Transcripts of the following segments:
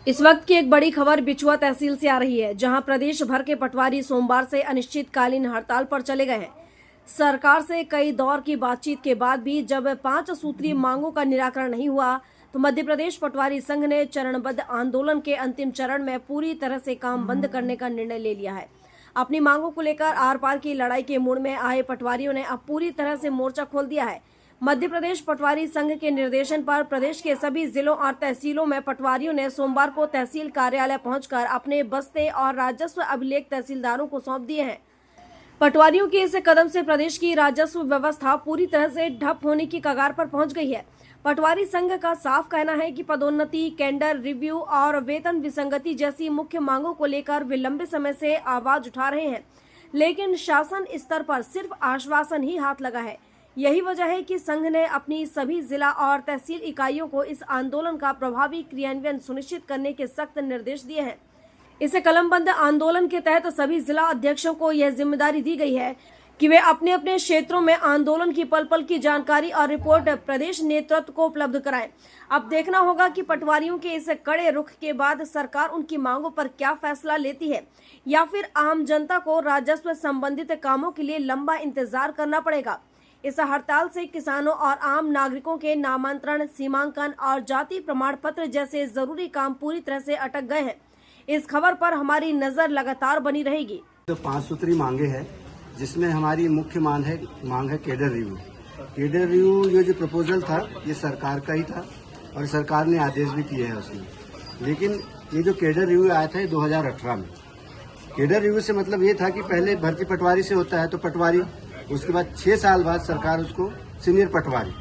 इस वक्त की एक बड़ी खबर बिचुआ तहसील से आ रही है, जहां प्रदेश भर के पटवारी सोमवार से अनिश्चितकालीन हड़ताल पर चले गए हैं। सरकार से कई दौर की बातचीत के बाद भी जब 5 सूत्रीय मांगों का निराकरण नहीं हुआ, तो मध्य प्रदेश पटवारी संघ ने चरणबद्ध आंदोलन के अंतिम चरण में पूरी तरह से काम बंद करने का निर्णय ले लिया है। अपनी मांगों को लेकर आर पार की लड़ाई के मूड में आए पटवारियों ने अब पूरी तरह से मोर्चा खोल दिया है। मध्य प्रदेश पटवारी संघ के निर्देशन पर प्रदेश के सभी जिलों और तहसीलों में पटवारियों ने सोमवार को तहसील कार्यालय पहुंचकर अपने बस्ते और राजस्व अभिलेख तहसीलदारों को सौंप दिए हैं। पटवारियों के इस कदम से प्रदेश की राजस्व व्यवस्था पूरी तरह से ठप होने की कगार पर पहुंच गई है। पटवारी संघ का साफ कहना है कि पदोन्नति, कैडर रिव्यू और वेतन विसंगति जैसी मुख्य मांगों को लेकर वे लंबे समय से आवाज उठा रहे हैं, लेकिन शासन स्तर पर सिर्फ आश्वासन ही हाथ लगा है। यही वजह है कि संघ ने अपनी सभी जिला और तहसील इकाइयों को इस आंदोलन का प्रभावी क्रियान्वयन सुनिश्चित करने के सख्त निर्देश दिए हैं। इस कलमबंद आंदोलन के तहत सभी जिला अध्यक्षों को यह जिम्मेदारी दी गई है कि वे अपने अपने क्षेत्रों में आंदोलन की पल पल की जानकारी और रिपोर्ट प्रदेश नेतृत्व को उपलब्ध कराएं। अब देखना होगा कि पटवारियों के इस कड़े रुख के बाद सरकार उनकी मांगों पर क्या फैसला लेती है, या फिर आम जनता को राजस्व संबंधित कामों के लिए लंबा इंतजार करना पड़ेगा। इस हड़ताल से किसानों और आम नागरिकों के नामांतरण, सीमांकन और जाति प्रमाण पत्र जैसे जरूरी काम पूरी तरह से अटक गए हैं। इस खबर पर हमारी नजर लगातार बनी रहेगी। तो 5 सूत्री मांगे हैं, जिसमें हमारी मुख्य मांग है कैडर रिव्यू। कैडर रिव्यू ये जो प्रपोजल था ये सरकार का ही था और सरकार ने आदेश भी किए हैं उसमें। लेकिन ये जो कैडर रिव्यू आया था 2018 में। कैडर रिव्यू से मतलब ये था कि पहले भर्ती पटवारी से होता है तो पटवारी, उसके बाद 6 साल बाद सरकार उसको सीनियर पटवारी,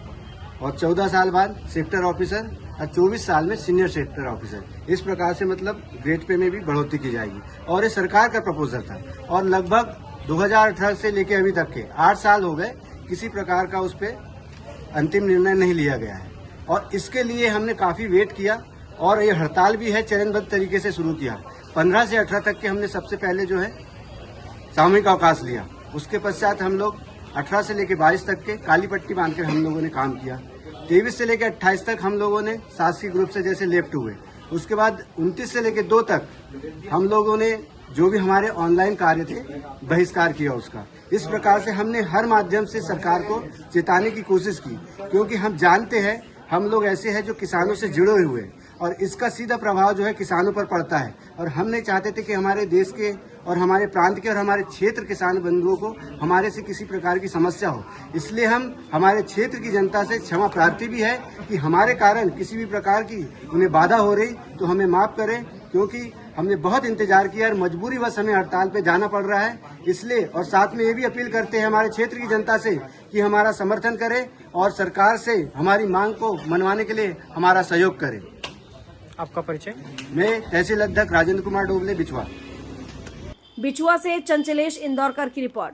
और 14 साल बाद सेक्टर ऑफिसर और 24 साल में सीनियर सेक्टर ऑफिसर। इस प्रकार से मतलब ग्रेड पे में भी बढ़ोतरी की जाएगी। और ये सरकार का प्रपोजल था और लगभग 2018 से लेके अभी तक के 8 साल हो गए, किसी प्रकार का उस पर अंतिम निर्णय नहीं लिया गया है। और इसके लिए हमने काफी वेट किया और ये हड़ताल भी है चरणबद्ध तरीके से शुरू किया। 15 से 18 तक के हमने सबसे पहले जो है सामूहिक अवकाश लिया। उसके पश्चात हम लोग 18 से लेकर 22 तक के काली पट्टी बांधकर हम लोगों ने काम किया। 23 से लेकर 28 तक हम लोगों ने शासकीय ग्रुप से जैसे लेफ्ट हुए। उसके बाद 29 से लेकर 2 तक हम लोगों ने जो भी हमारे ऑनलाइन कार्य थे बहिष्कार किया उसका। इस प्रकार से हमने हर माध्यम से सरकार को चेताने की कोशिश की, क्योंकि हम जानते हैं हम लोग ऐसे हैं जो किसानों से जुड़े हुए हैं और इसका सीधा प्रभाव जो है किसानों पर पड़ता है। और हम नहीं चाहते थे कि हमारे देश के और हमारे प्रांत के और हमारे क्षेत्र किसान बंधुओं को हमारे से किसी प्रकार की समस्या हो। इसलिए हम हमारे क्षेत्र की जनता से क्षमा प्रार्थी भी है कि हमारे कारण किसी भी प्रकार की उन्हें बाधा हो रही तो हमें माफ करें, क्योंकि हमने बहुत इंतजार किया और मजबूरीवश हमें हड़ताल पे जाना पड़ रहा है। इसलिए और साथ में ये भी अपील करते हैं हमारे क्षेत्र की जनता से कि हमारा समर्थन करें और सरकार से हमारी मांग को मनवाने के लिए हमारा सहयोग करें। आपका परिचय? मैं तहसील अध्यक्ष राजेंद्र कुमार डोबले, बिचुआ। बिचुआ से चंचलेश इंदौरकर की रिपोर्ट।